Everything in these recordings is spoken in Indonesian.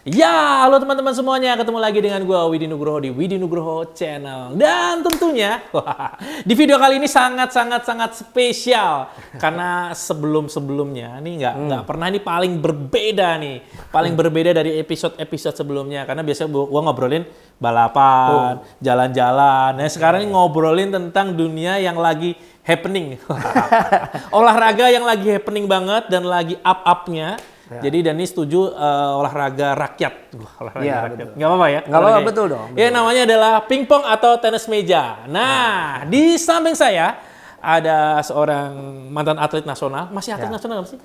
Ya, halo teman-teman semuanya, ketemu lagi dengan gue Widi Nugroho di Widi Nugroho Channel. Dan tentunya, di video kali ini sangat spesial. Karena sebelum-sebelumnya, ini nggak pernah ini paling berbeda nih. Paling berbeda dari episode-episode sebelumnya. Karena biasanya gue ngobrolin balapan, jalan-jalan. Nah sekarang ini ngobrolin tentang dunia yang lagi happening. Olahraga yang lagi happening banget dan lagi up-upnya. Ya. Jadi Dani setuju olahraga rakyat. Olahraga rakyat. Nggak apa-apa ya? Nggak apa-apa, betul dong. Ya namanya adalah pingpong atau tenis meja. Nah, di samping saya ada seorang mantan atlet nasional. Masih atlet nasional nggak sih?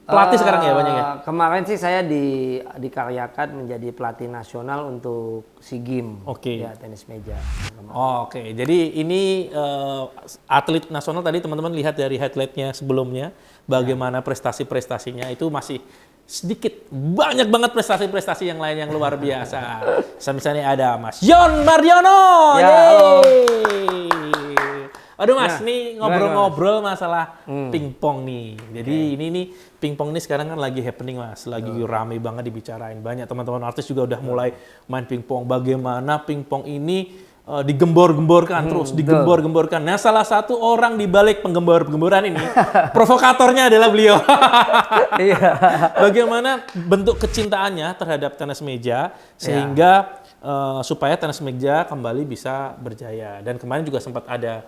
Pelatih sekarang ya banyak ya? Kemarin sih saya dikaryakan menjadi pelatih nasional untuk SEA Games. Oke. Ya, tenis meja. Oke, jadi ini atlet nasional tadi teman-teman lihat dari highlight-nya sebelumnya. Bagaimana prestasi-prestasinya itu masih sedikit, banyak banget prestasi-prestasi yang lain yang luar biasa. Misalnya ada Mas Yon Mardiono. Ya, halo. Aduh Mas, nih ngobrol-ngobrol masalah pingpong nih. Jadi ini nih pingpong ini sekarang kan lagi happening Mas, lagi rame banget dibicarain. Banyak teman-teman artis juga udah mulai main pingpong. Bagaimana pingpong ini digembor-gemborkan terus, digembor-gemborkan. Nah, salah satu orang di balik penggembor-penggemboran ini, provokatornya adalah beliau. Iya. Bagaimana bentuk kecintaannya terhadap tenis meja sehingga supaya tenis meja kembali bisa berjaya. Dan kemarin juga sempat ada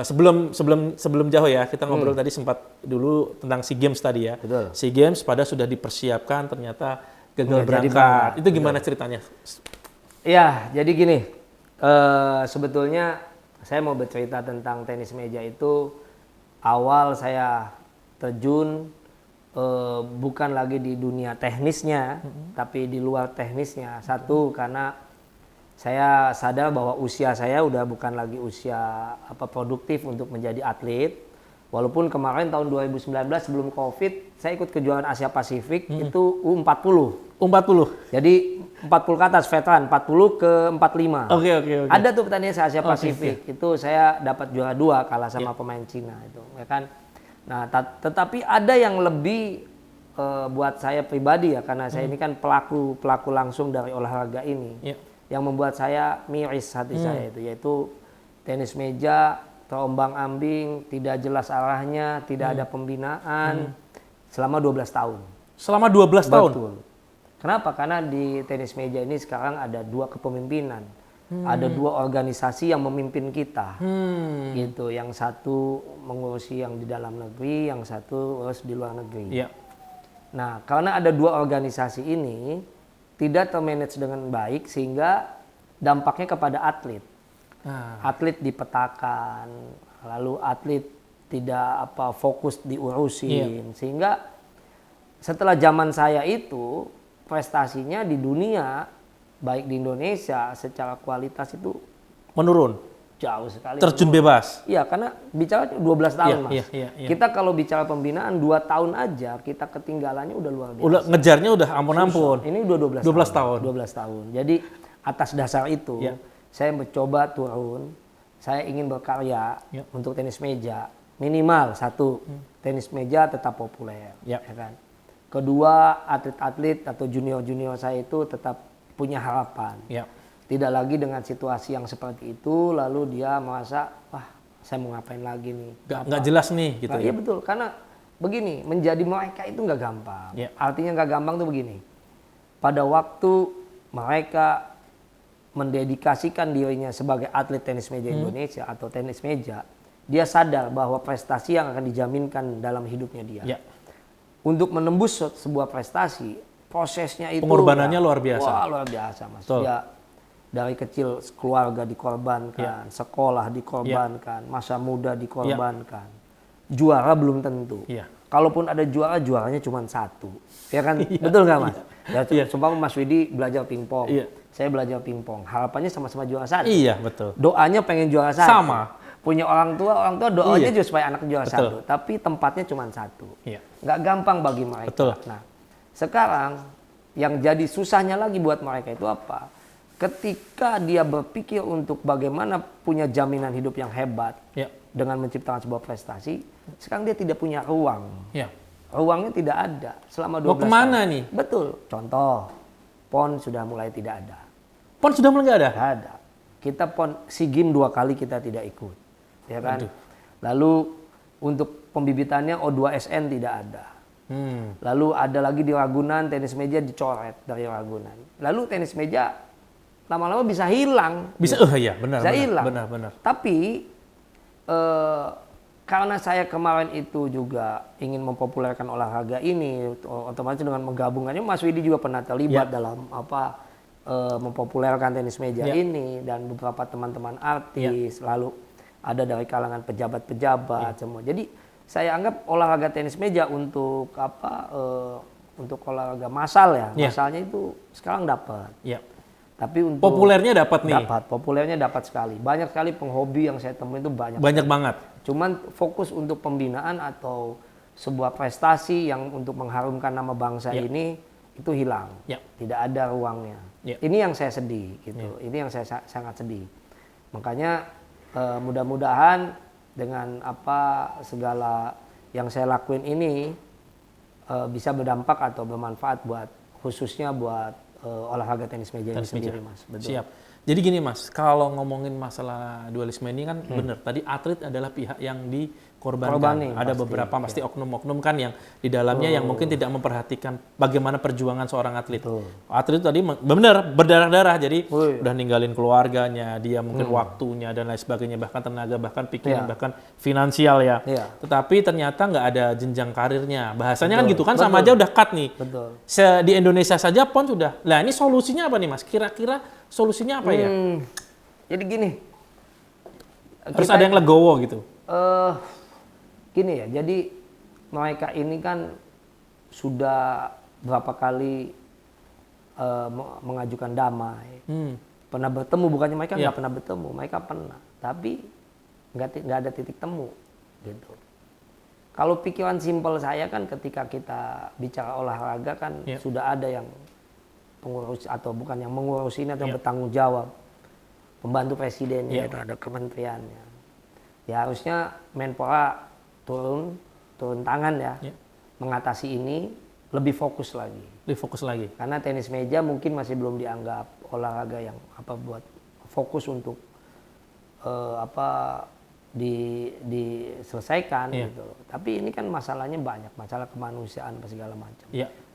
sebelum jauh ya, kita ngobrol tadi sempat dulu tentang SEA Games tadi ya. Betul. SEA Games pada sudah dipersiapkan ternyata gagal berangkat. Itu gimana ceritanya? Iya, jadi gini. Sebetulnya saya mau bercerita tentang tenis meja itu awal saya terjun bukan lagi di dunia teknisnya, tapi di luar teknisnya. Satu, karena saya sadar bahwa usia saya udah bukan lagi usia produktif untuk menjadi atlet. Walaupun kemarin tahun 2019 sebelum COVID, saya ikut kejuaraan Asia Pasifik itu U40. U40. Jadi 40 ke atas veteran, 40 ke 45. Oke. Ada tuh pertandingan Asia Pasifik. Itu saya dapat juara 2 kalah sama pemain Cina itu, ya kan. Nah, tetapi ada yang lebih buat saya pribadi ya, karena saya ini kan pelaku langsung dari olahraga ini. Yang membuat saya miris hati saya itu, yaitu tenis meja terombang-ambing, tidak jelas arahnya, tidak ada pembinaan selama 12 tahun. Selama 12 tahun? Betul. Kenapa? Karena di tenis meja ini sekarang ada 2 kepemimpinan. Ada 2 organisasi yang memimpin kita. Gitu. Yang satu mengurusi yang di dalam negeri, yang satu urus di luar negeri. Yeah. Nah, karena ada 2 organisasi ini tidak termanage dengan baik sehingga dampaknya kepada atlet. Atlet dipetakan, lalu atlet tidak fokus diurusin, sehingga setelah zaman saya itu prestasinya di dunia baik di Indonesia secara kualitas itu menurun, jauh sekali. Terjun bebas. Iya, karena bicara 12 tahun Mas. Iya. Kita kalau bicara pembinaan 2 tahun aja kita ketinggalannya udah luar biasa. Udah ngejarnya udah ampun-ampun. Ini udah 12 tahun. 12 tahun. Jadi atas dasar itu saya mencoba turun, saya ingin berkarya untuk tenis meja. Minimal 1, tenis meja tetap populer. Ya kan? Kedua, atlet-atlet atau junior-junior saya itu tetap punya harapan. Tidak lagi dengan situasi yang seperti itu, lalu dia merasa, wah saya mau ngapain lagi nih. Nggak jelas nih gitu. Iya betul, karena begini, menjadi mereka itu nggak gampang. Artinya nggak gampang tuh begini. Pada waktu mereka mendedikasikan dirinya sebagai atlet tenis meja Indonesia atau tenis meja, dia sadar bahwa prestasi yang akan dijaminkan dalam hidupnya dia. Untuk menembus sebuah prestasi, prosesnya itu pengorbanannya luar biasa. Wah, luar biasa Mas. Dia dari kecil keluarga dikorbankan, sekolah dikorbankan, masa muda dikorbankan. Juara belum tentu. Kalaupun ada juara, juaranya cuma 1. Ya kan? Betul nggak Mas? Sumpah Mas Widi belajar pingpong. Saya belajar pingpong. Harapannya sama-sama juara 1. Iya, betul. Doanya pengen juara 1. Sama. Punya orang tua doanya juga supaya anak juara 1. Tapi tempatnya cuma 1. Nggak gampang bagi mereka. Betul. Nah, sekarang yang jadi susahnya lagi buat mereka itu apa? Ketika dia berpikir untuk bagaimana punya jaminan hidup yang hebat dengan menciptakan sebuah prestasi, sekarang dia tidak punya ruang. Ruangnya tidak ada selama 12 tahun. Mau kemana nih? Betul. Contoh, PON sudah mulai tidak ada. PON sudah mulai nggak ada? Nggak ada. Kita PON SEA Games 2 kali kita tidak ikut, ya kan? Aduh. Lalu untuk pembibitannya O2SN tidak ada. Lalu ada lagi di Ragunan tenis meja dicoret dari Ragunan. Lalu tenis meja lama-lama bisa hilang. Bisa, iya benar. Bisa hilang. Benar. Tapi karena saya kemarin itu juga ingin mempopulerkan olahraga ini, otomatis dengan menggabungkannya Mas Widi juga pernah terlibat dalam mempopulerkan tenis meja ini, dan beberapa teman-teman artis, lalu ada dari kalangan pejabat-pejabat semua. Jadi saya anggap olahraga tenis meja untuk untuk olahraga massal ya, massalnya itu sekarang dapat. Tapi untuk populernya dapat nih. Populernya dapat sekali. Banyak sekali penghobi yang saya temuin itu banyak. Banyak banget. Cuman fokus untuk pembinaan atau sebuah prestasi yang untuk mengharumkan nama bangsa ini itu hilang. Tidak ada ruangnya. Ini yang saya sedih gitu. Ini yang saya sangat sedih. Makanya mudah-mudahan dengan segala yang saya lakuin ini bisa berdampak atau bermanfaat buat khususnya buat olahraga tenis meja ini sendiri, Mas. Betul. Siap. Jadi gini, Mas, kalau ngomongin masalah dualisme ini kan benar. Tadi atlet adalah pihak yang dikorbankan. Ada beberapa pasti oknum-oknum kan yang di dalamnya yang mungkin tidak memperhatikan bagaimana perjuangan seorang atlet. Atlet itu tadi benar berdarah-darah, jadi udah ninggalin keluarganya, dia mungkin waktunya dan lain sebagainya, bahkan tenaga, bahkan pikiran, bahkan finansial ya. Tetapi ternyata nggak ada jenjang karirnya. Bahasanya kan gitu kan, sama aja udah cut nih. Di Indonesia saja PON sudah. Lah ini solusinya apa nih, Mas? Kira-kira solusinya apa ya? Jadi gini. Harus ada yang legowo gitu. Gini ya, jadi mereka ini kan sudah berapa kali mengajukan damai. Pernah bertemu, bukannya mereka nggak pernah bertemu, mereka pernah. Tapi nggak ada titik temu gitu. Kalau pikiran simpel saya kan ketika kita bicara olahraga kan sudah ada yang pengurus atau bukan yang mengurus ini atau yang bertanggung jawab, pembantu presidennya, ada kementeriannya. Ya harusnya Menpora turun tangan ya, mengatasi ini lebih fokus lagi. Karena tenis meja mungkin masih belum dianggap olahraga yang buat fokus untuk diselesaikan gitu. Tapi ini kan masalahnya banyak, masalah kemanusiaan segala macam.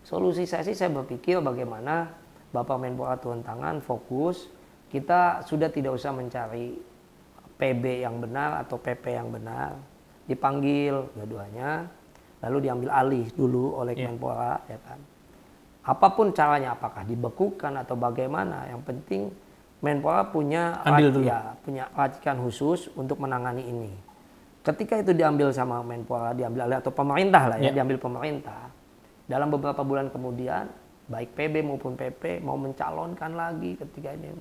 Solusi saya sih, saya berpikir bagaimana Bapak Menpora turun tangan, fokus. Kita sudah tidak usah mencari PB yang benar atau PP yang benar. Dipanggil dua-duanya, lalu diambil alih dulu oleh Menpora, ya kan. Apapun caranya, apakah dibekukan atau bagaimana, yang penting Menpora punya racikan khusus untuk menangani ini. Ketika itu diambil sama Menpora, diambil alih atau pemerintah lah ya, diambil pemerintah. Dalam beberapa bulan kemudian, baik PB maupun PP mau mencalonkan lagi ketika ini,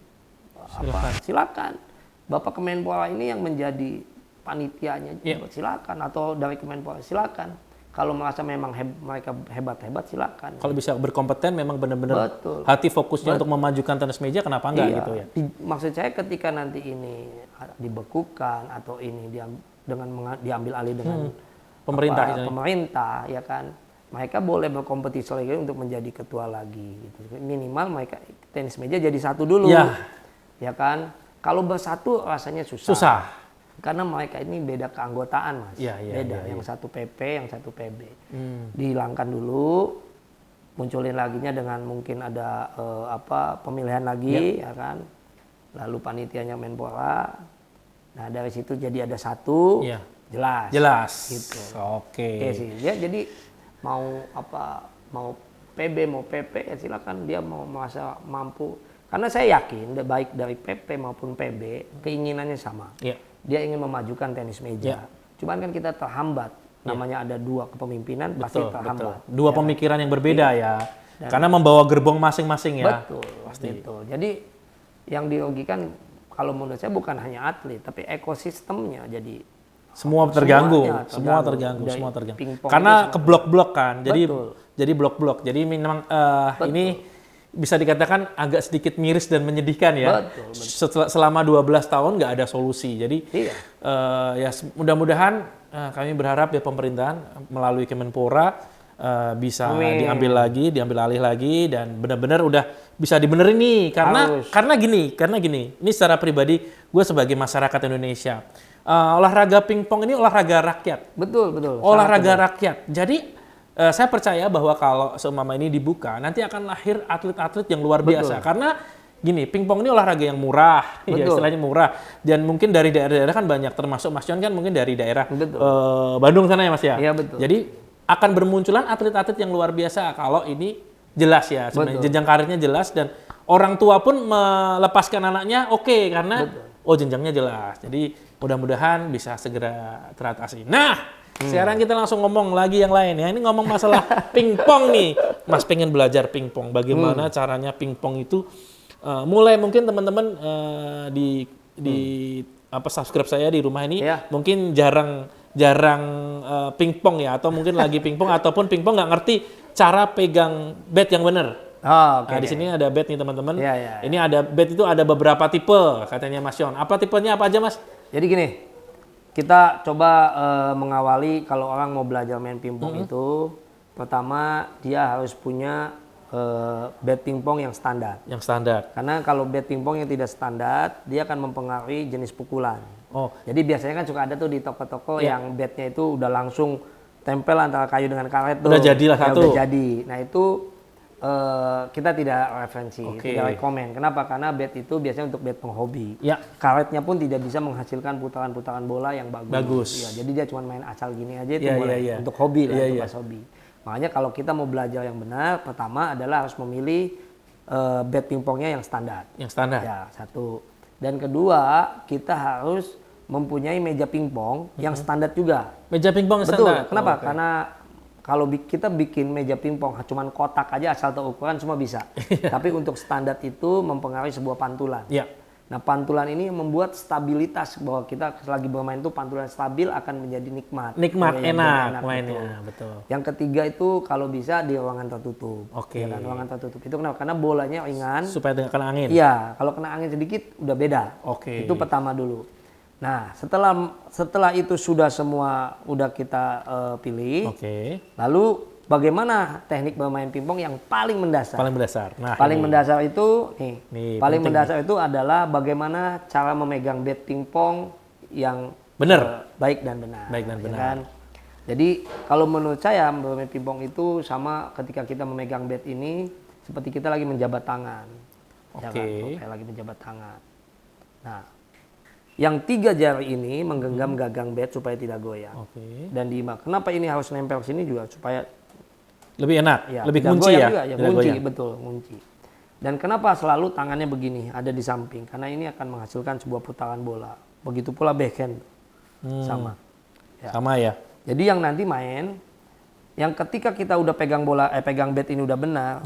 silakan. Bapak Kemenpora ini yang menjadi panitianya, silakan, atau dari Kemenpora silakan. Kalau merasa memang mereka hebat-hebat silakan. Kalau bisa berkompeten, memang benar-benar hati fokusnya untuk memajukan tenis meja, kenapa enggak gitu ya? Maksud saya ketika nanti ini dibekukan atau ini diambil alih dengan pemerintah, ya kan, mereka boleh berkompetisi lagi untuk menjadi ketua lagi. Gitu. Minimal mereka tenis meja jadi satu dulu, ya kan. Kalau bersatu rasanya susah. Karena mereka ini beda keanggotaan, Mas. Beda. Yang satu PP, yang satu PB. Dihilangkan dulu, munculin laginya dengan mungkin ada pemilihan lagi, ya kan. Lalu panitianya Menpora. Nah dari situ jadi ada satu, jelas. Gitu. Oke sih. Ya, jadi mau PB mau PP ya silakan, dia mau merasa mampu. Karena saya yakin baik dari PP maupun PB keinginannya sama. Dia ingin memajukan tenis meja. Cuman kan kita terhambat. Namanya ada dua kepemimpinan, pasti terhambat. Dua pemikiran yang berbeda ya. Karena membawa gerbong masing-masing ya. Betul. Jadi yang dirugikan kalau menurut saya bukan hanya atlet, tapi ekosistemnya. Jadi semua terganggu. Karena keblok-blok kan. Jadi blok-blok. Jadi memang ini bisa dikatakan agak sedikit miris dan menyedihkan ya. Selama 12 tahun nggak ada solusi. Jadi ya mudah-mudahan kami berharap ya pemerintahan melalui Kemenpora bisa Amin. diambil alih lagi dan benar-benar udah bisa dibenerin nih karena gini. Ini secara pribadi gue sebagai masyarakat Indonesia, olahraga pingpong ini olahraga rakyat. Betul. Olahraga rakyat. Jadi saya percaya bahwa kalau seumpama ini dibuka, nanti akan lahir atlet-atlet yang luar biasa. Karena gini, pingpong ini olahraga yang murah, ya, istilahnya murah. Dan mungkin dari daerah-daerah kan banyak, termasuk Mas John kan mungkin dari daerah Bandung sana ya Mas ya? Iya betul. Jadi akan bermunculan atlet-atlet yang luar biasa kalau ini jelas ya, sebenarnya jenjang karirnya jelas dan orang tua pun melepaskan anaknya karena jenjangnya jelas. Jadi mudah-mudahan bisa segera teratasi. Nah, sekarang kita langsung ngomong lagi yang lain ya. Ini ngomong masalah pingpong nih. Mas pengen belajar pingpong. Bagaimana caranya pingpong itu mulai mungkin teman-teman di subscribe saya di rumah ini mungkin jarang pingpong ya, atau mungkin lagi pingpong ataupun pingpong nggak ngerti cara pegang bat yang benar. Nah, di sini ada bat nih teman-teman. Ini ada bat itu ada beberapa tipe katanya Mas John. Apa tipenya apa aja Mas? Jadi gini, kita coba mengawali kalau orang mau belajar main pingpong itu, pertama dia harus punya bat pingpong yang standar. Yang standar. Karena kalau bat pingpong yang tidak standar, dia akan mempengaruhi jenis pukulan. Jadi biasanya kan suka ada tuh di toko-toko yang batnya itu udah langsung tempel antara kayu dengan karet tuh. Udah jadilah satu. Udah jadi. Nah itu kita tidak referensi, tidak rekomen. Kenapa? Karena bat itu biasanya untuk bat penghobi. Karetnya pun tidak bisa menghasilkan putaran-putaran bola yang bagus. Ya, jadi dia cuma main asal gini aja itu boleh. Untuk hobi lah, untuk pas hobi. Makanya kalau kita mau belajar yang benar, pertama adalah harus memilih bat pingpongnya yang standar. Yang standar. Ya, satu. Dan kedua, kita harus mempunyai meja pingpong yang standar juga. Meja pingpong yang standar. Kenapa? Karena kalau kita bikin meja pingpong cuman kotak aja asal tahu ukuran semua bisa. Tapi untuk standar itu mempengaruhi sebuah pantulan. Nah, pantulan ini membuat stabilitas bahwa kita lagi bermain itu pantulan stabil akan menjadi nikmat. Enak mainnya, betul. Yang ketiga itu kalau bisa di ruangan tertutup. Ya kan, ruangan tertutup. Itu kenapa? Karena bolanya ringan. Supaya tidak kena angin. Iya, kalau kena angin sedikit udah beda. Itu pertama dulu. Nah, setelah itu sudah semua udah kita pilih. Lalu bagaimana teknik bermain pingpong yang paling mendasar? Nah, paling mendasar itu paling mendasar itu adalah bagaimana cara memegang bat pingpong yang benar, baik dan benar. Ya kan? Jadi kalau menurut saya bermain pingpong itu sama ketika kita memegang bat ini seperti kita lagi menjabat tangan. Ya kan? Kayak lagi menjabat tangan. Nah, yang 3 jari ini menggenggam gagang bat supaya tidak goyang. Dan diimbang. Kenapa ini harus nempel sini juga supaya lebih enak, lebih kunci ya. Kunci, betul, kunci. Dan kenapa selalu tangannya begini, ada di samping? Karena ini akan menghasilkan sebuah putaran bola. Begitu pula backhand. Sama. Sama ya. Jadi yang nanti main, yang ketika kita udah pegang pegang bat ini udah benar,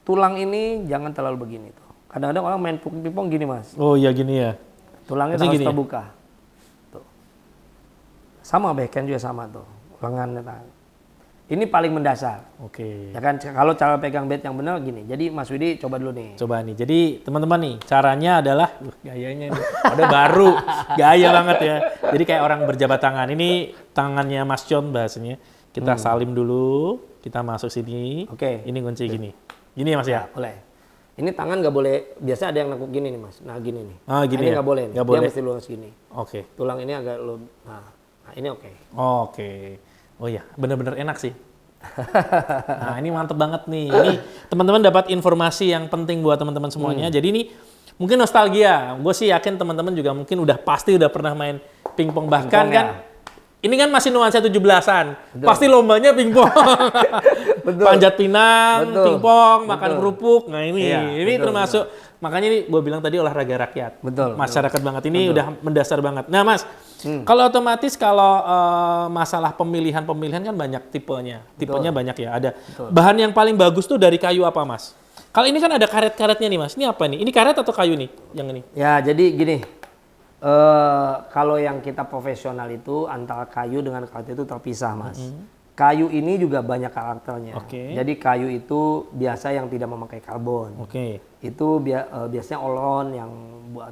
tulang ini jangan terlalu begini tuh. Kadang-kadang orang main pingpong gini Mas. Oh iya gini ya. Tulangnya harus terbuka. Tuh. Sama backhand juga sama tuh. Lengannya tangan. Ini paling mendasar. Ya kan, kalau cara pegang bat yang benar gini. Jadi Mas Widi coba dulu nih. Coba nih. Jadi teman-teman nih, caranya adalah gayanya nih. Ada baru, gaya banget ya. Jadi kayak orang berjabat tangan. Ini tangannya Mas John bahasanya. Kita salim dulu, kita masuk sini. Ini kunci gini. Gini ya Mas ya? Boleh. Ini tangan nggak boleh, biasa ada yang nekuk gini nih Mas. Nah gini nih. Gini ini nggak boleh. Nggak boleh. Dia mesti lurus gini. Tulang ini agak nah ini Oh iya, bener-bener enak sih. Nah ini mantep banget nih. Ini teman-teman dapat informasi yang penting buat teman-teman semuanya. Jadi ini mungkin nostalgia. Gue sih yakin teman-teman juga mungkin udah pernah main pingpong. Bahkan kan ini kan masih nuansa 17-an. Pasti lombanya pingpong. Panjat pinang, pingpong, makan kerupuk. Nah ini termasuk. Makanya ini gue bilang tadi olahraga rakyat. Masyarakat banget. Ini udah mendasar banget. Nah Mas, kalau otomatis kalau masalah pemilihan kan banyak tipenya. Tipenya banyak ya. Ada bahan yang paling bagus tuh dari kayu apa Mas? Kalau ini kan ada karet-karetnya nih Mas. Ini apa nih? Ini karet atau kayu nih? Yang ini? Ya jadi gini. Kalau yang kita profesional itu antara kayu dengan karet itu terpisah Mas. Kayu ini juga banyak karakternya. Jadi kayu itu biasa yang tidak memakai karbon. Itu biasanya olon yang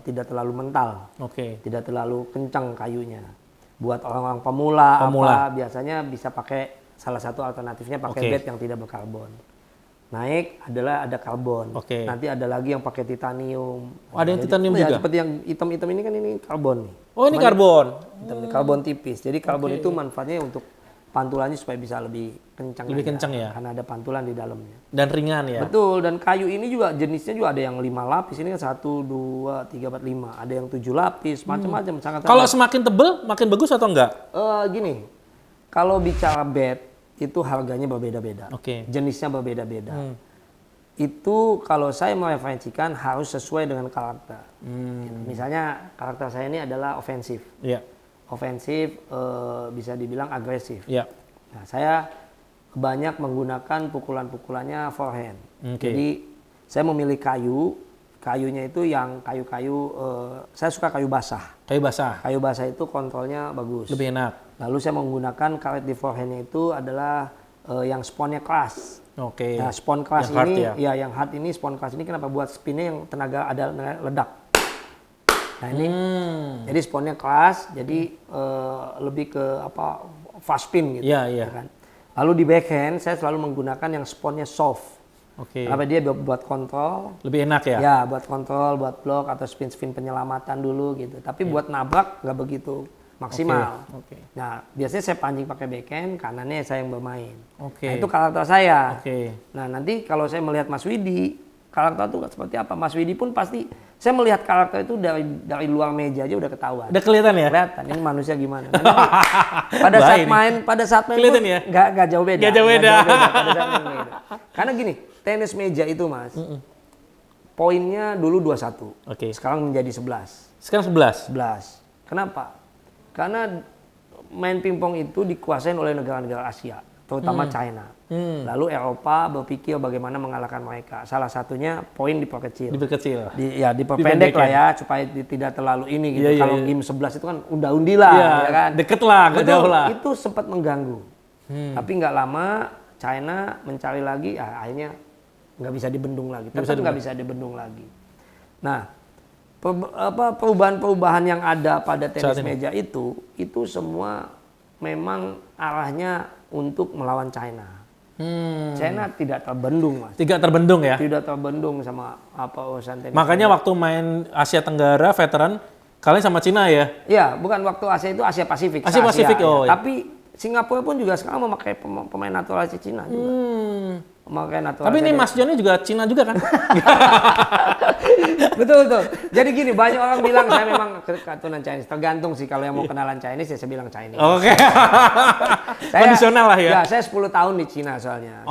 tidak terlalu mental. Tidak terlalu kencang kayunya. Buat orang-orang pemula. Biasanya bisa pakai salah satu alternatifnya pakai Oke. bed yang tidak berkarbon. Naik ada karbon. Oke. Nanti ada lagi yang pakai titanium. Oh, ada yang titanium ya, juga? seperti yang hitam-hitam ini kan ini karbon nih. Oh, ini karbon. Hitam ini karbon tipis. Jadi karbon Oke. itu manfaatnya untuk pantulannya supaya bisa lebih kencang. Lebih aja, kencang ya? Karena ada pantulan di dalamnya. Dan ringan ya. Betul, dan kayu ini juga jenisnya juga ada yang 5 lapis. Ini kan 1, 2, 3, 4, 5. Ada yang 7 lapis, macam-macam. Sangat Kalau semakin tebel, makin bagus atau enggak? gini, kalau bicara bed itu harganya berbeda-beda. Oke. Jenisnya berbeda-beda. Itu kalau saya mereferensikan harus sesuai dengan karakter. Gitu. Misalnya karakter saya ini adalah ofensif. Iya. Ofensif bisa dibilang agresif. Iya. Nah, saya banyak menggunakan pukulan-pukulannya forehand. Oke. Jadi saya memilih kayunya itu yang kayu-kayu, saya suka kayu basah. Kayu basah. Kayu basah itu kontrolnya bagus. Lebih enak. Lalu saya menggunakan karet di forehandnya itu adalah yang sponnya keras. Oke. Nah, spon keras Yang hard ini, ya? yang hard ini, spon keras ini kenapa buat spinnya yang tenaga ada ledak. Nah ini, jadi sponnya keras, jadi lebih ke apa fast spin gitu. Iya, iya. ya kan? Lalu di backhand saya selalu menggunakan yang sponnya soft. Oke. Kenapa dia buat kontrol? Lebih enak ya? Ya, buat kontrol, buat blok atau spin-spin penyelamatan dulu gitu. Tapi buat nabrak nggak begitu maksimal. Oke. Nah, biasanya saya pancing pakai backhand, kanannya saya yang bermain. Oke. Nah, itu karakter saya. Oke. Nah, nanti kalau saya melihat Mas Widi, karakter itu seperti apa? Mas Widi pun pasti, saya melihat karakter itu dari luar meja aja udah ketahuan. Udah kelihatan ya? Kelihatan, ini manusia gimana. Nanti pada Bahaya saat ini. pada saat main Kelihatan pun ya? nggak jauh beda. Nggak jauh beda. Pada saat main beda. Karena gini, tenis meja itu Mas, poinnya dulu 21. Oke. Sekarang menjadi 11. Sekarang 11. 11. Kenapa? Karena main pingpong itu dikuasain oleh negara-negara Asia, terutama China. Lalu Eropa berpikir bagaimana mengalahkan mereka. Salah satunya poin diperkecil. Diperkecil. Diperpendek lah ya, supaya tidak terlalu ini gitu. Iya, iya, Kalau iya. game 11 itu kan undi-undi lah, Iya, ya kan? deket lah, nggak Betul, jauh lah. itu sempat mengganggu. Tapi nggak lama China mencari lagi, akhirnya nggak bisa dibendung lagi. Tetap nggak bisa dibendung lagi. Nah, perubahan-perubahan yang ada pada tenis meja itu semua memang arahnya untuk melawan China. China tidak terbendung, Mas. Tidak terbendung ya? Tidak terbendung sama apa urusan tenis. Makanya waktu main Asia Tenggara veteran, kalian sama Cina ya? Ya, bukan waktu Asia itu Asia Pasifik. Asia Pasifik, ya. oh, ya. Tapi Singapura pun juga sekarang memakai pemain naturalisasi Cina juga. Memakai naturalisasi. Tapi ini Mas Joni juga Cina juga kan? Betul. Jadi gini, banyak orang bilang saya memang keturunan Chinese. Tergantung sih, kalau yang mau kenalan Chinese ya saya bilang Chinese. Oke. Kondisional lah ya? Ya, saya 10 tahun di Cina soalnya.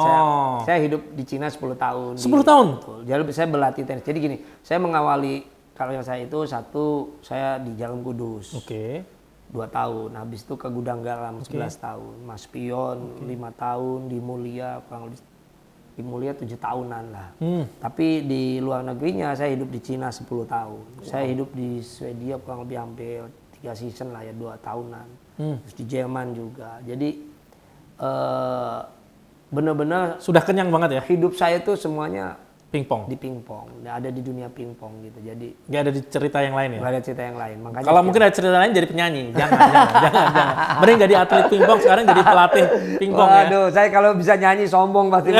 Saya hidup di Cina 10 tahun. 10 tahun? Betul. Jadi saya berlatih tenis. Jadi gini, saya mengawali karir saya itu saya di Jarum Kudus. Oke. 2 tahun. Habis itu ke Gudang Garam 11 tahun. Mas Pion 5 tahun, di Mulia kurang lebih di Mulia 7 tahunan lah. Tapi di luar negerinya saya hidup di Cina 10 tahun. Saya hidup di Swedia kurang lebih hampir 3 season lah ya, 2 tahunan. Terus di Jerman juga. Jadi benar-benar Sudah kenyang banget ya? hidup saya tuh semuanya Pingpong. di pingpong. Ada di dunia pingpong gitu. Jadi Nggak ada di cerita yang lain ya? nggak ada cerita yang lain. Makanya Kalau mungkin ada cerita lain jadi penyanyi. Jangan. Mending jadi atlet pingpong, sekarang jadi pelatih pingpong ya? waduh, saya kalau bisa nyanyi sombong pasti.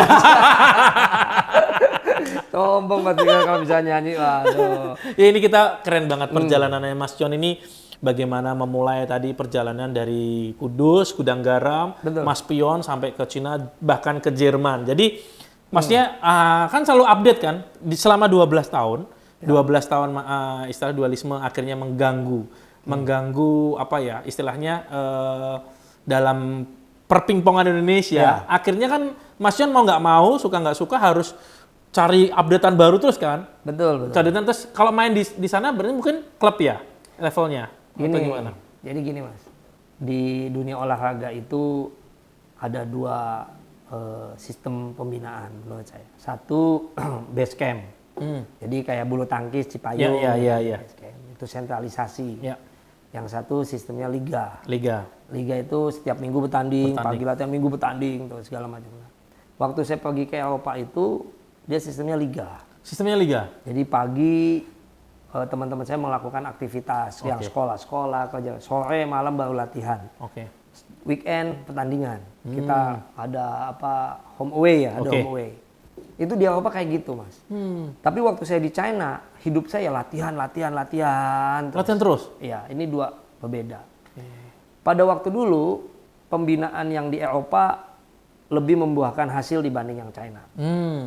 Sombong pasti kalau bisa nyanyi. Waduh. Ya ini kita keren banget perjalanannya Mas John ini. Bagaimana memulai tadi perjalanan dari Kudus, Gudang Garam, Betul. Mas Pion sampai ke Cina, bahkan ke Jerman. Jadi Masnya kan selalu update kan selama 12 tahun. 12 tahun istilah dualisme akhirnya mengganggu apa ya istilahnya dalam perpingpongan Indonesia. Akhirnya kan Mas John mau nggak mau, suka nggak suka harus cari updatean baru terus kan. Betul. Cari terus kalau main di sana berarti mungkin klub ya levelnya. Atau gimana? Jadi gini Mas, di dunia olahraga itu ada 2 sistem pembinaan menurut saya. Satu base camp, jadi kayak bulu tangkis Cipayung, Iya. base camp. Itu sentralisasi. Ya. Yang satu sistemnya liga. Liga. Liga itu setiap minggu bertanding, pagi latihan minggu bertanding, terus segala macam. Waktu saya pergi ke Eropa itu dia sistemnya liga. Sistemnya liga. Jadi pagi teman-teman saya melakukan aktivitas yang sekolah, kerja, sore, malam baru latihan. Oke. weekend pertandingan. Kita ada home away ya, ada Oke. home away. Itu di Eropa kayak gitu, Mas. Tapi waktu saya di China, hidup saya latihan terus. Latihan terus? Iya, ini dua berbeda. Pada waktu dulu, pembinaan yang di Eropa lebih membuahkan hasil dibanding yang China.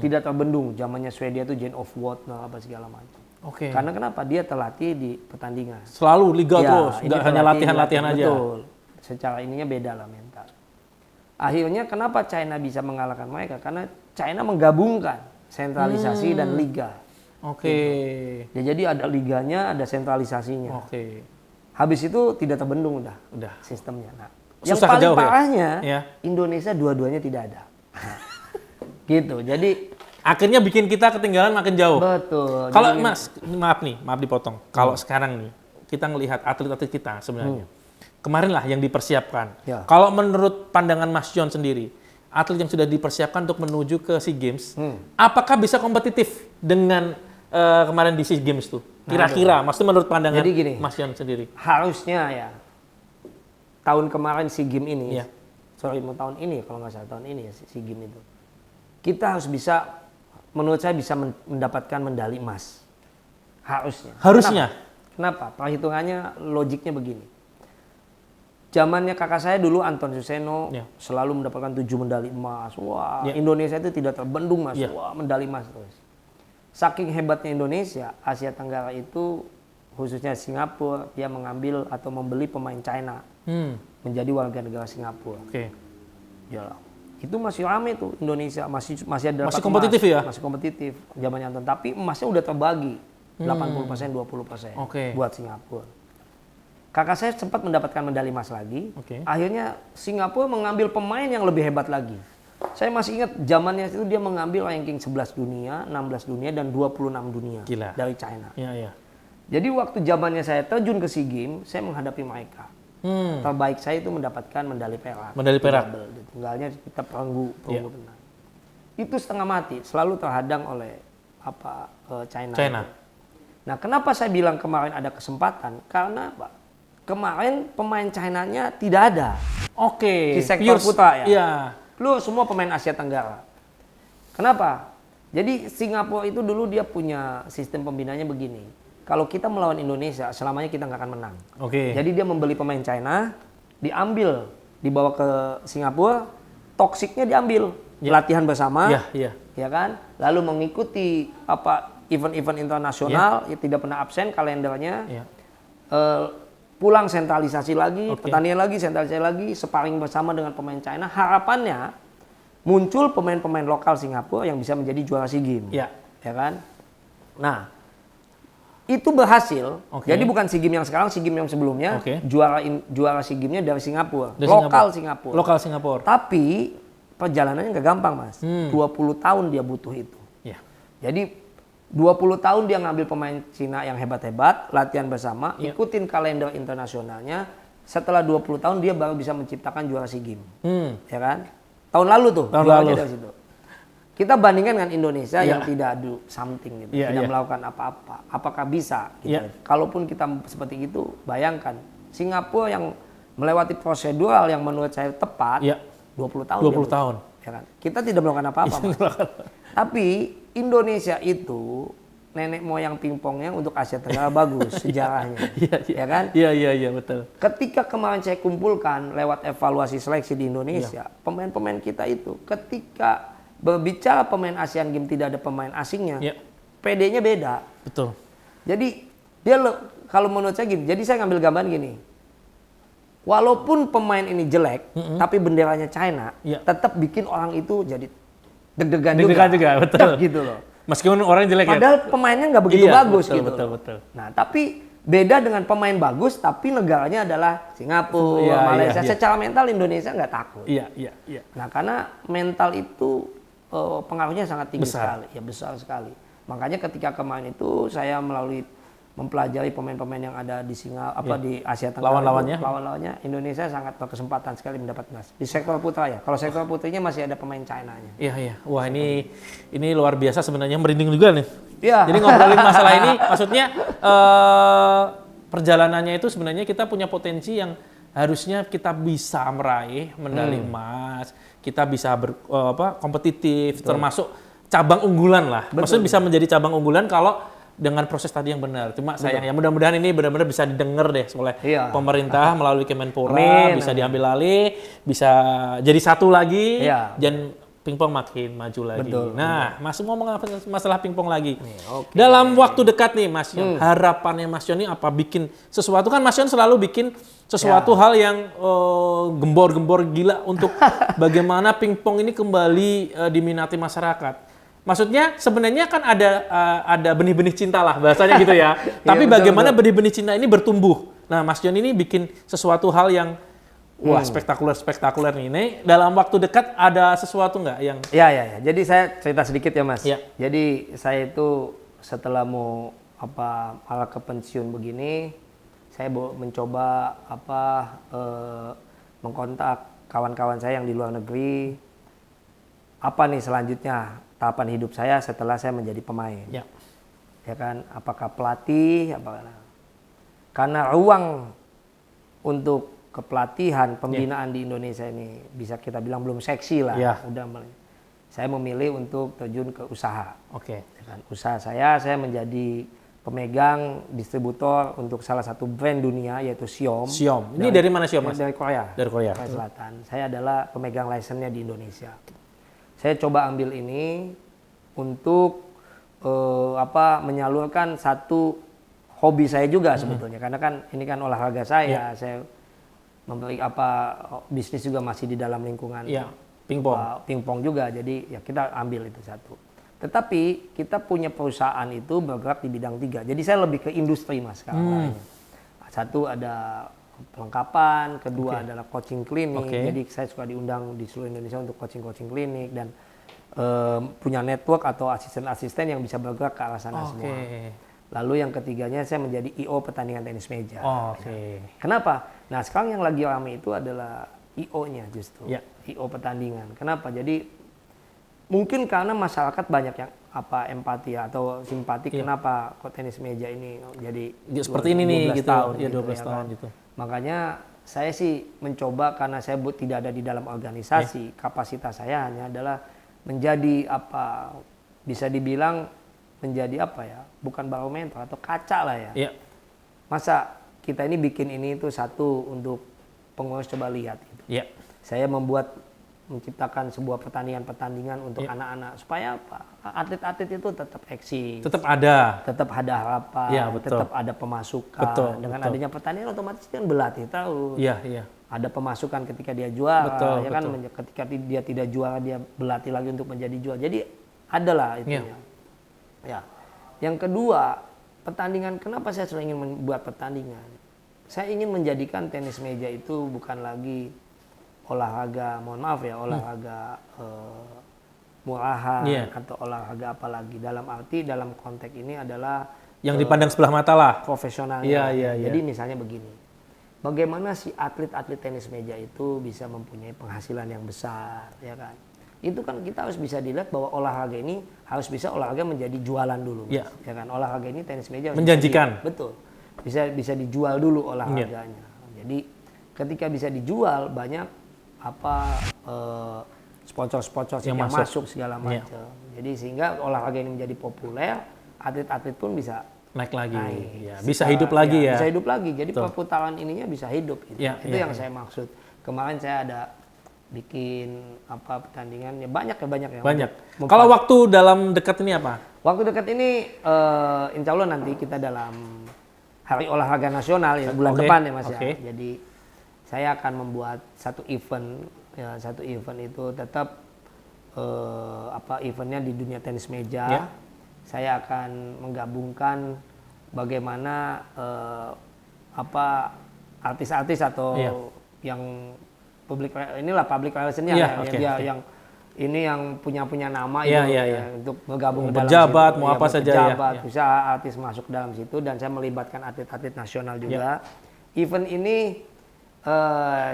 Tidak terbendung, zamannya Swedia itu Jane of Watt, apa segala macam. Oke. Karena kenapa? Dia terlatih di pertandingan. Selalu liga Ya, terus, ini nggak hanya terlatih, latihan-latihan aja. Betul. Secara ininya beda lah mental. Akhirnya kenapa China bisa mengalahkan mereka? Karena China menggabungkan sentralisasi dan liga. Oke. Ya, jadi ada liganya, ada sentralisasinya. Oke. Habis itu tidak terbendung udah Udah. sistemnya. Nah, Susah yang paling kejauh ya? parahnya Ya. Indonesia dua-duanya tidak ada. Gitu. Jadi Akhirnya bikin kita ketinggalan makin jauh. betul. Kalau Jadi- Mas, maaf dipotong. Kalau sekarang nih, kita ngelihat atlet-atlet kita sebenarnya. Kemarin lah yang dipersiapkan. Ya. Kalau menurut pandangan Mas John sendiri, atlet yang sudah dipersiapkan untuk menuju ke SEA Games, apakah bisa kompetitif dengan kemarin di SEA Games tuh? Kira-kira, maksudnya menurut pandangan Jadi gini. Mas John sendiri. harusnya ya tahun kemarin SEA Games ini, Iya. mau tahun ini kalau nggak salah tahun ini ya SEA Games itu, kita harus bisa, menurut saya bisa mendapatkan medali emas. Harusnya? Kenapa? Perhitungannya logiknya begini. Zamannya kakak saya dulu Anton Suseno Ya. selalu mendapatkan 7 medali emas. Wah, Ya. Indonesia itu tidak terbendung, Mas. Ya. Wah, medali emas terus. Saking hebatnya Indonesia, Asia Tenggara itu khususnya Singapura, dia mengambil atau membeli pemain China menjadi warga negara Singapura. Oke. Ya, itu masih rame tuh Indonesia, masih ada Masih dapat kompetitif emas, ya? Masih kompetitif zamannya Anton, tapi emasnya udah terbagi 80% 20% Oke. buat Singapura. Kakak saya sempat mendapatkan medali emas lagi. Oke. Akhirnya Singapura mengambil pemain yang lebih hebat lagi. Saya masih ingat zamannya itu dia mengambil ranking 11 dunia, 16 dunia dan 26 dunia Gila. dari China. Iya, iya. Jadi waktu zamannya saya terjun ke SEA Games, saya menghadapi mereka. Terbaik saya itu mendapatkan medali perak. Medali perak. Double. Di tunggalnya kita perunggu Iya. menang. Itu setengah mati, selalu terhadang oleh China. China. Nah, kenapa saya bilang kemarin ada kesempatan? Karena kemarin pemain China-nya tidak ada. Oke. Di sektor Pure- putra ya? Iya. Lu semua pemain Asia Tenggara. Kenapa? Jadi Singapura itu dulu dia punya sistem pembinanya begini. Kalau kita melawan Indonesia, selamanya kita nggak akan menang. Oke. Jadi dia membeli pemain China, diambil, dibawa ke Singapura, toksiknya diambil, latihan bersama, Iya, iya. ya kan? Lalu mengikuti event-event internasional, ya tidak pernah absen kalendernya. Iya. Pulang sentralisasi lagi, Oke. pertandingan lagi, sentralisasi lagi, sparring bersama dengan pemain China. Harapannya muncul pemain-pemain lokal Singapura yang bisa menjadi juara SEA Games. Iya. Ya kan? Nah, itu berhasil. Oke. Jadi bukan SEA Games yang sekarang, SEA Games yang sebelumnya, Oke. juara SEA Games-nya dari Singapura. Dari Lokal Singapura. Lokal Singapura. Tapi perjalanannya nggak gampang, Mas. 20 tahun dia butuh itu. Iya. Jadi 20 tahun dia ngambil pemain Cina yang hebat-hebat, latihan bersama, Iya. ikutin kalender internasionalnya. Setelah 20 tahun dia baru bisa menciptakan juara SEA Games. Ya kan? Tahun lalu tuh, Tahun juaranya lalu. dari situ. Kita bandingkan dengan Indonesia Iya. yang tidak do something gitu, Iya, tidak iya. melakukan apa-apa. Apakah bisa? Gitu. Iya. Kalaupun kita seperti itu, bayangkan Singapura yang melewati prosedural yang menurut saya tepat, Iya. 20 tahun. 20 dia tahun. ya kan? Kita tidak melakukan apa-apa. Mas. Tapi Indonesia itu nenek moyang pingpongnya untuk Asia Tenggara bagus sejarahnya. Iya, iya. Ya kan? Iya, iya, iya, betul. Ketika kemarin saya kumpulkan lewat evaluasi seleksi di Indonesia, Iya. pemain-pemain kita itu ketika berbicara pemain Asian Games tidak ada pemain asingnya, Iya. PD-nya beda. Betul. Jadi dia kalau menurut saya gini, jadi saya ngambil gambaran gini. Walaupun pemain ini jelek, tapi benderanya China, Iya. tetap bikin orang itu jadi deg-degan Deg-degan juga, betul. Gitu loh. Meskipun orang jelek ya. Padahal pemainnya nggak begitu Iya, bagus betul, gitu. betul, loh. betul. Nah, tapi beda dengan pemain bagus, tapi negaranya adalah Singapura, Iya, Malaysia. iya, iya. Secara mental Indonesia nggak takut. Iya, iya, iya. Nah, karena mental itu pengaruhnya sangat tinggi Besar. sekali, ya besar sekali. Makanya ketika kemarin itu saya melalui mempelajari pemain-pemain yang ada di di Asia Tenggara, Lawan-lawannya? lawan-lawannya Indonesia sangat berkesempatan sekali mendapat emas di sektor putra ya. Kalau sektor putrinya masih ada pemain China-nya. Iya, iya. Wah, ini luar biasa sebenarnya, merinding juga nih. Iya. Jadi ngobrolin masalah ini, maksudnya perjalanannya itu sebenarnya kita punya potensi yang harusnya kita bisa meraih medali emas, kita bisa kompetitif, termasuk cabang unggulan lah. Maksudnya bisa menjadi cabang unggulan kalau dengan proses tadi yang benar. Cuma sayang ya, mudah-mudahan ini benar-benar bisa didengar deh oleh pemerintah melalui Kemenpora, bisa diambil alih, bisa jadi satu lagi, dan pingpong makin maju lagi. Nah, Mas ngomong apa masalah pingpong lagi? Dalam waktu dekat nih, Mas Yon, harapannya Mas Yon ini apa? Bikin sesuatu kan Mas Yon selalu bikin sesuatu hal yang gembor-gembor gila untuk bagaimana pingpong ini kembali diminati masyarakat. Maksudnya sebenarnya kan ada benih-benih cinta lah bahasanya gitu ya. Tapi bagaimana benih-benih cinta ini bertumbuh? Nah, Mas Yon ini bikin sesuatu hal yang wah, spektakuler nih. Ini dalam waktu dekat ada sesuatu nggak yang... Ya. Jadi saya cerita sedikit ya, Mas. Ya. Jadi saya itu setelah mau malah ke pensiun begini, saya mencoba mengkontak kawan-kawan saya yang di luar negeri. Apa nih selanjutnya tahapan hidup saya setelah saya menjadi pemain? Ya kan, apakah pelatih? Karena ruang untuk kepelatihan, pembinaan di Indonesia ini bisa kita bilang belum seksi lah. Saya memilih untuk terjun ke usaha. Dengan usaha saya menjadi pemegang distributor untuk salah satu brand dunia yaitu Xiom. Ini dari mana Xiom, Mas? Dari Korea. Dari Korea Selatan. Saya adalah pemegang lisensinya di Indonesia. Saya coba ambil ini untuk menyalurkan satu hobi saya juga sebetulnya, karena kan ini kan olahraga saya. Saya memberi bisnis juga masih di dalam lingkungan pingpong juga, jadi ya kita ambil itu satu. Tetapi kita punya perusahaan itu bergerak di bidang 3, jadi saya lebih ke industri, Mas. Satu ada perlengkapan, kedua adalah coaching klinik, jadi saya suka diundang di seluruh Indonesia untuk coaching klinik, dan punya network atau asisten-asisten yang bisa bergerak ke arah sana semua. Lalu yang ketiganya saya menjadi IO pertandingan tenis meja. Kenapa? Nah, sekarang yang lagi ramai itu adalah IO-nya justru. IO pertandingan. Kenapa? Jadi mungkin karena masyarakat banyak yang empati atau simpati kenapa kok tenis meja ini jadi seperti ini nih gitu. Tahun, ya 12 gitu, tahun kan? gitu. Makanya saya sih mencoba, karena saya tidak ada di dalam organisasi, kapasitas saya hanya adalah menjadi bisa dibilang menjadi bukan barometer atau kaca lah ya. Masa kita ini bikin ini itu satu untuk pengurus, coba lihat gitu. Saya menciptakan sebuah pertandingan untuk anak-anak supaya atlet-atlet itu tetap eksis, tetap ada harapan, tetap ada pemasukan. Dengan adanya pertandingan otomatis kan berlatih terus. Ada pemasukan ketika dia juara, kan ketika dia tidak juara dia berlatih lagi untuk menjadi juara. Jadi adalah itu. Yang kedua, pertandingan. Kenapa saya selalu ingin membuat pertandingan? Saya ingin menjadikan tenis meja itu bukan lagi olahraga, mohon maaf ya, olahraga murahan atau olahraga apalagi. Dalam arti, dalam konteks ini adalah yang dipandang sebelah mata lah. Profesionalnya. Jadi misalnya begini, bagaimana si atlet-atlet tenis meja itu bisa mempunyai penghasilan yang besar, ya kan? Itu kan kita harus bisa dilihat bahwa olahraga ini harus bisa olahraga menjadi jualan dulu, ya kan? Olahraga ini tenis meja harus menjanjikan. Betul. Bisa dijual dulu olahraganya. Jadi ketika bisa dijual, banyak sponsor-sponsor yang masuk segala macam. Jadi sehingga olahraga ini menjadi populer, atlet-atlet pun bisa naik lagi. Bisa hidup lagi ya. Bisa hidup lagi. Jadi perputaran ininya bisa hidup gitu. Itu yang saya maksud. Kemarin saya ada bikin pertandingan banyak yang banyak. Kalau waktu dalam dekat ini apa? Waktu dekat ini insya Allah nanti kita dalam Hari Olahraga Nasional ya, bulan depan ya Mas ya. Jadi saya akan membuat satu event itu tetap eventnya di dunia tenis meja. Saya akan menggabungkan bagaimana artis-artis atau yang public relation-nya yang ini yang punya nama untuk bergabung dalam pejabat mau apa saja bisa artis masuk dalam situ, dan saya melibatkan atlet-atlet nasional juga. Event ini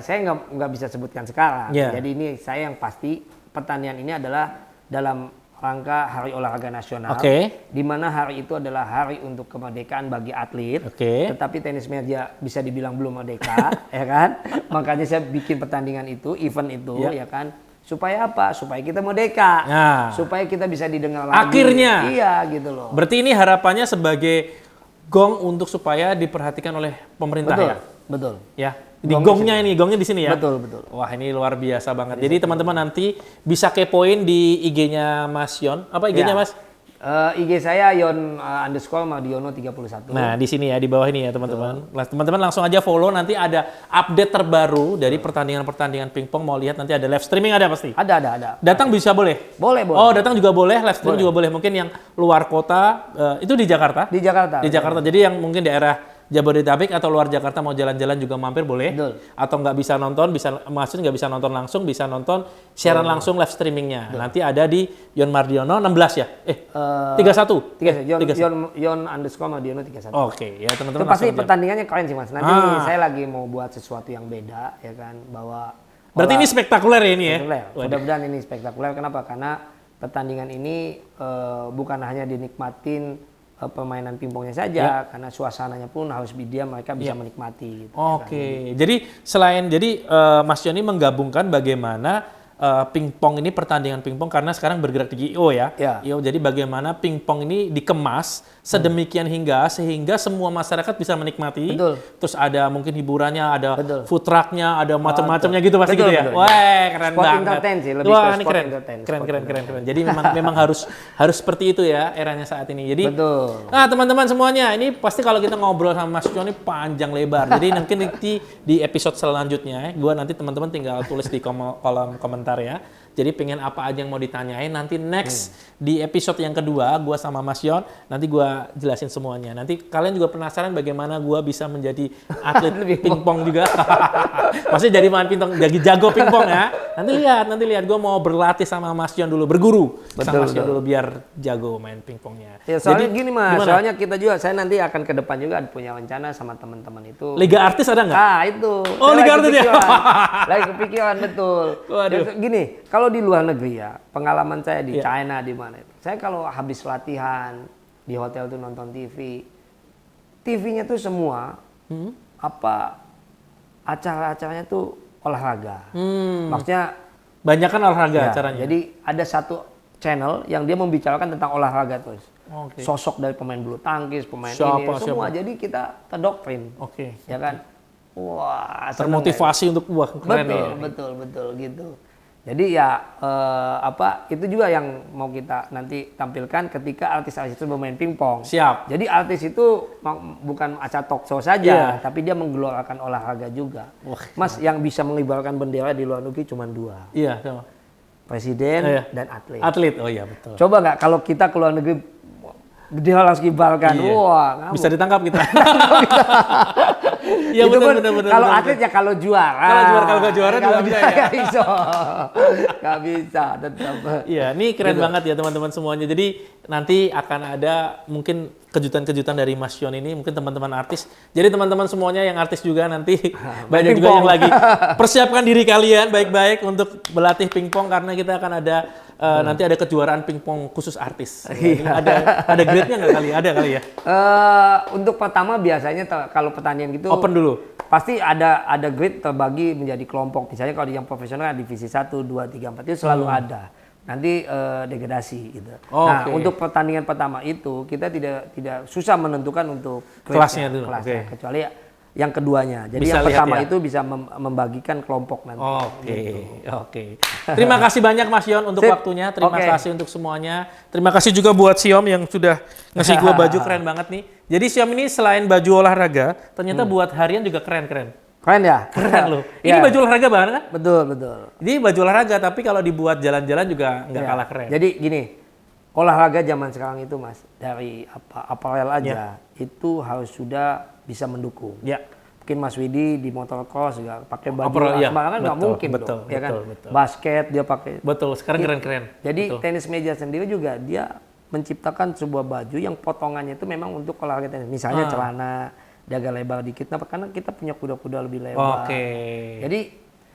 saya nggak bisa sebutkan sekarang. Jadi ini saya yang pasti pertandingan ini adalah dalam rangka Hari Olahraga Nasional. Oke. Di mana hari itu adalah hari untuk kemerdekaan bagi atlet. Oke. Tetapi tenis meja bisa dibilang belum merdeka, ya kan? Makanya saya bikin pertandingan itu, event itu, ya kan? Supaya apa? Supaya kita merdeka. Nah. Supaya kita bisa didengar lagi. Akhirnya. Iya, gitu loh. Berarti ini harapannya sebagai gong untuk supaya diperhatikan oleh pemerintah Betul, ya? betul. Ya. Di gongnya di sini ya? Betul, betul. Wah, ini luar biasa banget. Jadi teman-teman nanti bisa kepoin di IG-nya Mas Yon. Apa IG-nya, Ya. Mas? IG saya Yon _Mardiono 31. Nah, di sini ya, di bawah ini ya, teman-teman. Teman-teman langsung aja follow, nanti ada update terbaru dari pertandingan-pertandingan pingpong. Mau lihat nanti ada live streaming, ada pasti? Ada. Datang bisa boleh? Boleh. Oh, datang juga boleh, live stream juga boleh. Mungkin yang luar kota, itu di Jakarta? Di Jakarta. Di Jakarta. Jadi yang mungkin daerah Jabodetabek atau luar Jakarta mau jalan-jalan juga mampir boleh. Betul. Atau nggak bisa nonton, maksudnya nggak bisa nonton langsung, bisa nonton siaran langsung live streamingnya. Nanti ada di Yon Mardiono 16 ya? 31? 31. Yon _Mardiono 31. Oke, ya teman-teman. Itu pasti langsung aja. pertandingannya keren sih Mas. Nanti saya lagi mau buat sesuatu yang beda, ya kan, bahwa Berarti ini spektakuler ya ini ya? spektakuler. Mudah-mudahan ini spektakuler. Kenapa? Karena pertandingan ini bukan hanya dinikmatin permainan pingpongnya saja, karena suasananya pun harus diam, mereka bisa menikmati. Gitu, Oke, jadi selain Mas Yoni menggabungkan bagaimana pingpong ini, pertandingan pingpong, karena sekarang bergerak di IO ya. IO, jadi bagaimana pingpong ini dikemas sedemikian sehingga semua masyarakat bisa menikmati. Betul. Terus ada mungkin hiburannya, ada Betul. food trucknya, ada macam-macamnya gitu pasti Betul, gitu ya. betul. Wah, keren Sport banget. entertain sih, lebih Wah, ke ini sport keren. entertain. Keren. Jadi memang harus seperti itu ya eranya saat ini. Jadi Betul. nah, teman-teman semuanya, ini pasti kalau kita ngobrol sama Mas Yoni panjang lebar. Jadi mungkin di episode selanjutnya, gua nanti teman-teman tinggal tulis di kolom komentar ya. Jadi pengen apa aja yang mau ditanyain, nanti next di episode yang kedua, gua sama Mas Yon, nanti gua jelasin semuanya. Nanti kalian juga penasaran bagaimana gua bisa menjadi atlet pingpong juga. Maksudnya jadi main pingpong, jadi jago pingpong ya. Nanti lihat gua mau berlatih sama Mas Yon dulu, berguru sama Mas Yon dulu biar jago main pingpongnya. Ya, soalnya Jadi, gini Mas, gimana? soalnya kita juga, saya nanti akan ke depan juga punya rencana sama teman-teman itu. Liga artis ada nggak? Ah, itu. Oh, Saya Liga lagi artis ya? kepikiran. Lagi kepikiran, betul. Waduh. Ya, gini, kalau di luar negeri ya, pengalaman saya di China, di mana itu. Saya kalau habis latihan di hotel tuh nonton TV, TV-nya tuh semua acara-acaranya tuh olahraga. Maksudnya Banyak kan olahraga ya, acaranya. jadi ada satu channel yang dia membicarakan tentang olahraga terus. Oke. Sosok dari pemain bulu tangkis, pemain Siapa? semua. Jadi kita terdoktrin. Oke. Ya kan? Wah, seneng Termotivasi untuk wah keren betul, ya. betul gitu. Jadi ya itu juga yang mau kita nanti tampilkan ketika artis-artis itu bermain pingpong. Siap. Jadi artis itu bukan acara talk show saja, tapi dia menggelorkan olahraga juga. Wah. Mas, yang bisa mengibarkan bendera di luar negeri cuma 2. Iya, sama. Presiden dan atlet. Atlet. Oh iya, betul. Coba nggak kalau kita ke luar negeri bendera harus kibarkan. Iya. Wah, ngamuk. Bisa ditangkap kita. Iya, Itu pun benar. kalau atlet ya kalau juara. Kalau nggak juara juga bisa ya. Nggak bisa. Nggak bisa tetap. Iya, ini keren banget ya teman-teman semuanya. Jadi nanti akan ada mungkin kejutan-kejutan dari Mas Yon ini, mungkin teman-teman artis. Jadi teman-teman semuanya yang artis juga nanti banyak juga yang lagi persiapkan diri kalian baik-baik untuk berlatih pingpong karena kita akan ada nanti ada kejuaraan pingpong khusus artis. Ini ada grade-nya nggak kali? Ada kali ya? Untuk pertama biasanya kalau pertandingan gitu Open dulu. pasti ada grade terbagi menjadi kelompok. Misalnya kalau yang profesional divisi 1, 2, 3, 4 itu selalu ada. Nanti degradasi gitu. Nah, untuk pertandingan pertama itu kita tidak susah menentukan untuk kelasnya dulu. Kelasnya, kecuali yang keduanya. Jadi Bisa yang pertama ya? itu bisa membagikan kelompok nanti. Oke. Terima kasih banyak Mas Yon untuk waktunya. Terima kasih untuk semuanya. Terima kasih juga buat Siom yang sudah ngasih gua baju keren banget nih. Jadi Siom ini selain baju olahraga, ternyata buat harian juga keren-keren. Keren ya? Keren loh. Ini baju olahraga banget kan? Betul. Ini baju olahraga tapi kalau dibuat jalan-jalan juga nggak kalah keren. Jadi gini, olahraga zaman sekarang itu Mas, dari apparel aja itu harus sudah bisa mendukung. Ya. Mungkin Mas Widi di motocross juga pakai baju sembarangan nggak mungkin betul, dong, ya kan? Betul. Basket dia pakai. Betul, sekarang keren-keren. Jadi tenis meja sendiri juga dia menciptakan sebuah baju yang potongannya itu memang untuk olahraga tenis. Misalnya celana dia agak lebar dikit, karena kita punya kuda-kuda lebih lebar. Oke. Jadi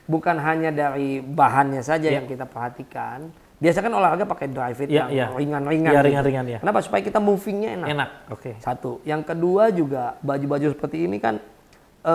bukan hanya dari bahannya saja yang kita perhatikan, Biasa kan olahraga pakai dry fit Iya, yang iya. ringan-ringan. Iya, gitu. ringan-ringan, ya. Kenapa? Supaya kita movingnya enak. Enak, oke. Satu. Yang kedua juga baju-baju seperti ini kan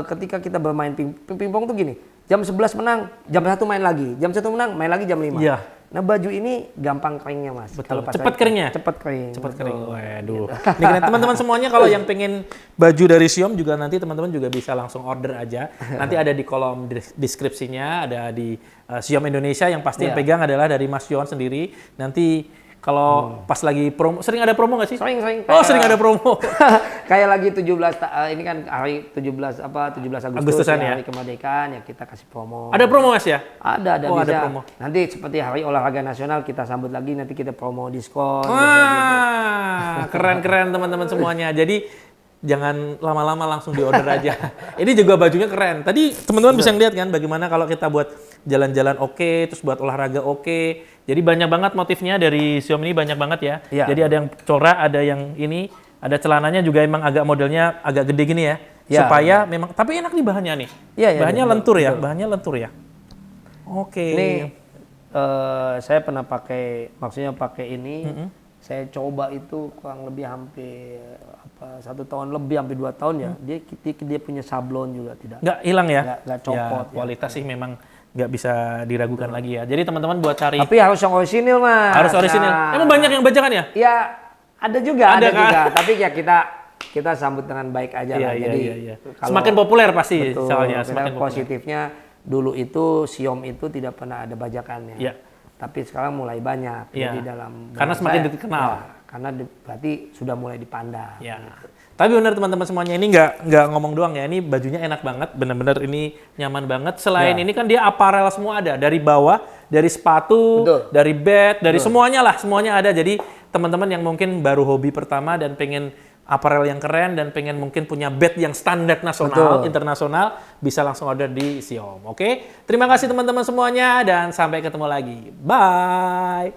ketika kita bermain pingpong tuh gini. Jam 11 menang, jam 1 main lagi. Jam 1 menang, main lagi jam 5. Iya. Nah baju ini gampang keringnya Mas. Betul. Kalau pas Cepat lagi- keringnya? Cepat kering. Cepat betul. kering. Waduh. Ini keren. Teman-teman semuanya kalau yang pengen baju dari Xiom juga nanti teman-teman juga bisa langsung order aja. Nanti ada di kolom deskripsinya, ada di Xiom Indonesia yang pasti yang Iya. pegang adalah dari Mas Yon sendiri. Nanti kalau pas lagi promo, sering ada promo nggak sih? Sering. Oh, sering ada promo. Kayak lagi 17 ini kan hari 17 Agustus Agustusan ya? hari kemerdekaan ya kita kasih promo. Ada promo Mas ya? Ada Oh, bisa. ada promo. Nanti seperti hari olahraga nasional kita sambut lagi nanti kita promo diskon. biasanya gitu. Wah, keren-keren teman-teman semuanya. Jadi jangan lama-lama langsung diorder aja. Ini juga bajunya keren. Tadi teman-teman bisa ngeliat kan bagaimana kalau kita buat jalan-jalan oke, terus buat olahraga oke. Jadi banyak banget motifnya dari Xiom ini banyak banget ya. Iya. Jadi ada yang corak, ada yang ini, ada celananya juga emang agak modelnya agak gede gini ya. Iya, Supaya memang tapi enak nih bahannya nih. Iya, bahannya betul, lentur ya, betul. bahannya lentur ya. Oke. Ini saya pernah pakai maksudnya pakai ini. Saya coba itu kurang lebih hampir 1 tahun lebih hampir 2 tahun ya. Dia punya sablon juga tidak. Nggak hilang ya? Nggak copot, Ya, kualitas sih memang nggak bisa diragukan lagi ya. Jadi teman-teman buat cari Tapi harus yang orisinil Mas. harus orisinil. Nah, Emang banyak yang bajakan ya? Ya ada juga, Ada ada kan? juga. Tapi ya kita sambut dengan baik aja lah. Jadi kalau- Semakin populer pasti Betul, soalnya kita semakin populer. positifnya dulu itu Xiom itu tidak pernah ada bajakannya. Iya. Tapi sekarang mulai banyak. Iya. Jadi dalam Karena semakin dikenal. karena berarti sudah mulai dipandang. Ya. Tapi benar teman-teman semuanya ini nggak ngomong doang ya. Ini bajunya enak banget, bener-bener ini nyaman banget. Selain Ya. ini kan dia aparel semua ada dari bawah, dari sepatu, Betul. dari bed, dari semuanya lah, semuanya ada. Jadi teman-teman yang mungkin baru hobi pertama dan pengen aparel yang keren dan pengen mungkin punya bed yang standar nasional, Betul. internasional, bisa langsung order di Xiom. Oke? Terima kasih teman-teman semuanya dan sampai ketemu lagi. Bye.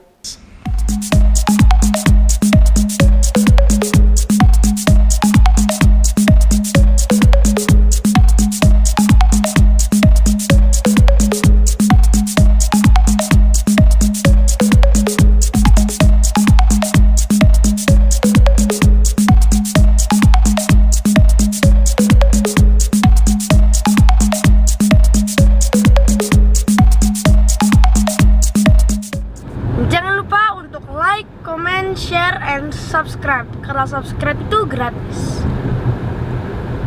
Jangan lupa untuk like, comment, share, and subscribe. Karena subscribe itu gratis.